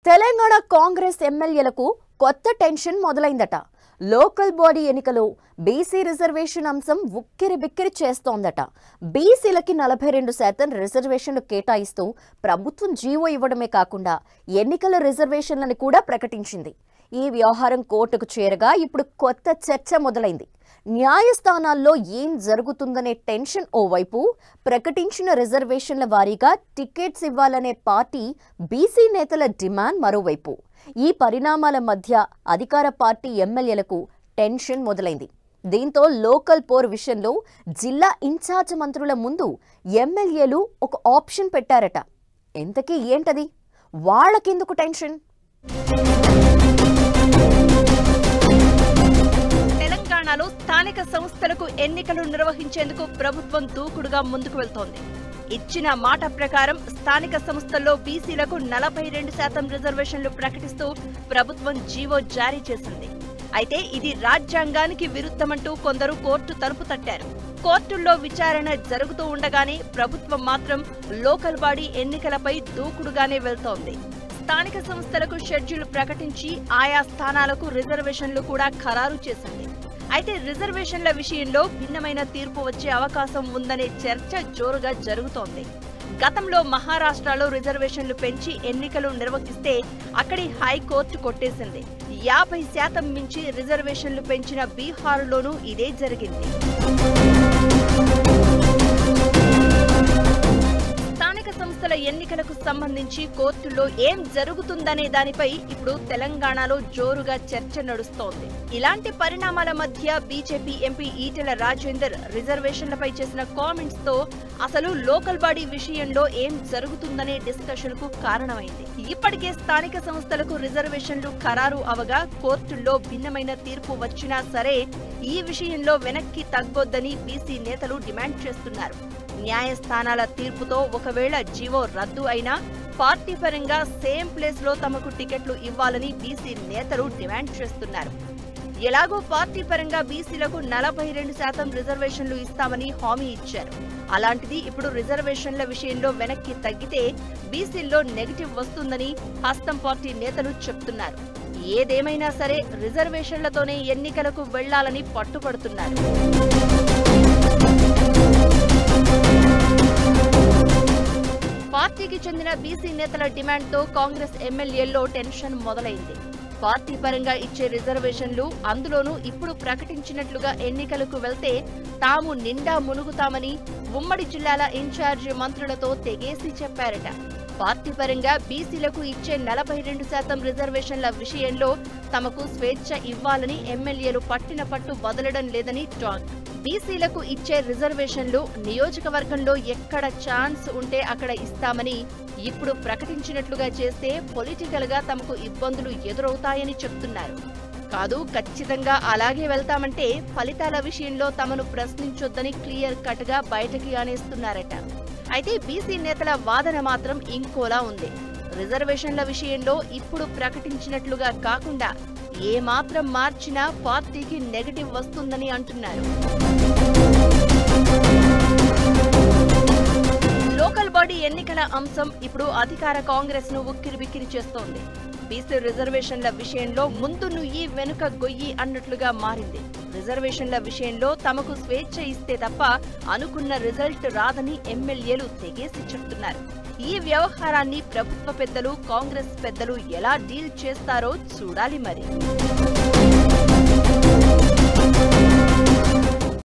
తెలంగాణ కాంగ్రెస్ ఎమ్మెల్యేలకు కొత్త tension మొదలైందట. Local body ఎన్నికలో బీసీ రిజర్వేషన్ అంశం ఉక్కిరిబిక్కిరి చేస్తోందట. బీసీలకి 42% రిజర్వేషన్లు కేటాయిస్తూ ప్రభుత్వం జీవో ఇవ్వడమే కాకుండా ఎన్నికల రిజర్వేషన్లను కూడా ప్రకటించింది. ఈ వ్యవహారం కోర్టుకు చేరగా ఇప్పుడు కొత్త చర్చ మొదలైంది. న్యాయస్థానాల్లో ఏం జరుగుతుందనే టెన్షన్ ఓవైపు, ప్రకటించిన రిజర్వేషన్ల వారీగా టికెట్స్ ఇవ్వాలనే పార్టీ బీసీ నేతల డిమాండ్ మరోవైపు. ఈ పరిణామాల మధ్య అధికార పార్టీ ఎమ్మెల్యేలకు టెన్షన్ మొదలైంది. దీంతో లోకల్ పోర్ విషయంలో జిల్లా ఇన్ఛార్జ్ మంత్రుల ముందు ఎమ్మెల్యేలు ఒక ఆప్షన్ పెట్టారట. ఎంతకీ ఏంటది? వాళ్ళకెందుకు టెన్షన్? తెలంగాణలో స్థానిక సంస్థలకు ఎన్నికలు నిర్వహించేందుకు ప్రభుత్వం దూకుడుగా ముందుకు వెళ్తోంది. ఇచ్చిన మాట ప్రకారం స్థానిక సంస్థల్లో బీసీలకు 42% రిజర్వేషన్లు ప్రకటిస్తూ ప్రభుత్వం జీవో జారీ చేసింది. అయితే ఇది రాజ్యాంగానికి విరుద్ధమంటూ కొందరు కోర్టు తలుపు తట్టారు. కోర్టుల్లో విచారణ జరుగుతూ ఉండగానే ప్రభుత్వం మాత్రం లోకల్ బాడీ ఎన్నికలపై దూకుడుగానే వెళ్తోంది. స్థానిక సంస్థలకు షెడ్యూల్ ప్రకటించి ఆయా స్థానాలకు రిజర్వేషన్లు కూడా ఖరారు చేసింది. అయితే రిజర్వేషన్ల విషయంలో భిన్నమైన తీర్పు వచ్చే అవకాశం ఉందనే చర్చ జోరుగా జరుగుతోంది. గతంలో మహారాష్ట్రలో రిజర్వేషన్లు పెంచి ఎన్నికలు నిర్వహిస్తే అక్కడి హైకోర్టు కొట్టేసింది. 50% మించి రిజర్వేషన్లు పెంచిన బీహార్లోనూ ఇదే జరిగింది. సంస్థల ఎన్నికలకు సంబంధించి కోర్టులో ఏం జరుగుతుందనే దానిపై ఇప్పుడు తెలంగాణలో జోరుగా చర్చ నడుస్తోంది. ఇలాంటి పరిణామాల మధ్య బీజేపీ ఎంపీ ఈటెల రాజేందర్ రిజర్వేషన్లపై చేసిన కామెంట్స్ తో అసలు లోకల్ బాడీ విషయంలో ఏం జరుగుతుందనే డిస్కషన్ కు కారణమైంది. ఇప్పటికే స్థానిక సంస్థలకు రిజర్వేషన్లు ఖరారు అవగా కోర్టుల్లో భిన్నమైన తీర్పు వచ్చినా సరే ఈ విషయంలో వెనక్కి తగ్గొద్దని బీసీ నేతలు డిమాండ్ చేస్తున్నారు. న్యాయస్థానాల తీర్పుతో ఒకవేళ జీవో రద్దు అయినా పార్టీ పరంగా సేమ్ ప్లేస్ లో తమకు టికెట్లు ఇవ్వాలని బీసీ నేతలు డిమాండ్ చేస్తున్నారు. ఎలాగో పార్టీ పరంగా బీసీలకు 42% రిజర్వేషన్లు ఇస్తామని హామీ ఇచ్చారు. అలాంటిది ఇప్పుడు రిజర్వేషన్ల విషయంలో వెనక్కి తగ్గితే బీసీల్లో నెగటివ్ వస్తుందని హస్తం పార్టీ నేతలు చెప్తున్నారు. ఏదేమైనా సరే రిజర్వేషన్లతోనే ఎన్నికలకు వెళ్లాలని పట్టుపడుతున్నారు. పార్టీకి చెందిన బీసీ నేతల డిమాండ్ తో కాంగ్రెస్ ఎమ్మెల్యేల్లో టెన్షన్ మొదలైంది. పార్టీ పరంగా ఇచ్చే రిజర్వేషన్లు, అందులోనూ ఇప్పుడు ప్రకటించినట్లుగా ఎన్నికలకు వెళ్తే తాము నిండా మునుగుతామని ఉమ్మడి జిల్లాల ఇన్ఛార్జి మంత్రులతో తెగేసి చెప్పారట. పార్టీ పరంగా బీసీలకు ఇచ్చే 42% రిజర్వేషన్ల విషయంలో తమకు స్వేచ్ఛ ఇవ్వాలని ఎమ్మెల్యేలు పట్టిన పట్టు వదలడం లేదని టాక్. బీసీలకు ఇచ్చే రిజర్వేషన్లు నియోజకవర్గంలో ఎక్కడ ఛాన్స్ ఉంటే అక్కడ ఇస్తామని ఇప్పుడు ప్రకటించినట్లుగా చేస్తే పొలిటికల్ గా తమకు ఇబ్బందులు ఎదురవుతాయని చెప్తున్నారు. కాదు, ఖచ్చితంగా అలాగే వెళ్తామంటే ఫలితాల విషయంలో తమను ప్రశ్నించొద్దని క్లియర్ కట్ గా బయటకి అనేస్తున్నారట. అయితే బీసీ నేతల వాదన మాత్రం ఇంకోలా ఉంది. రిజర్వేషన్ల విషయంలో ఇప్పుడు ప్రకటించినట్లుగా కాకుండా ఏమాత్రం మార్చినా పార్టీకి నెగటివ్ వస్తుందని అంటున్నారు. లోకల్ బాడీ ఎన్నికల అంశం ఇప్పుడు అధికార కాంగ్రెస్ ను ఉక్కిరిబిక్కిరి చేస్తోంది. బీసీ రిజర్వేషన్ల విషయంలో ముందు నుయ్యి వెనుక గొయ్యి అన్నట్లుగా మారింది. రిజర్వేషన్ల విషయంలో తమకు స్వేచ్ఛ ఇస్తే తప్ప అనుకున్న రిజల్ట్ రాదని ఎమ్మెల్యేలు తెగేసి చెప్తున్నారు. ఈ వ్యవహారాన్ని ప్రభుత్వ పెద్దలు, కాంగ్రెస్ పెద్దలు ఎలా డీల్ చేస్తారో చూడాలి మరి.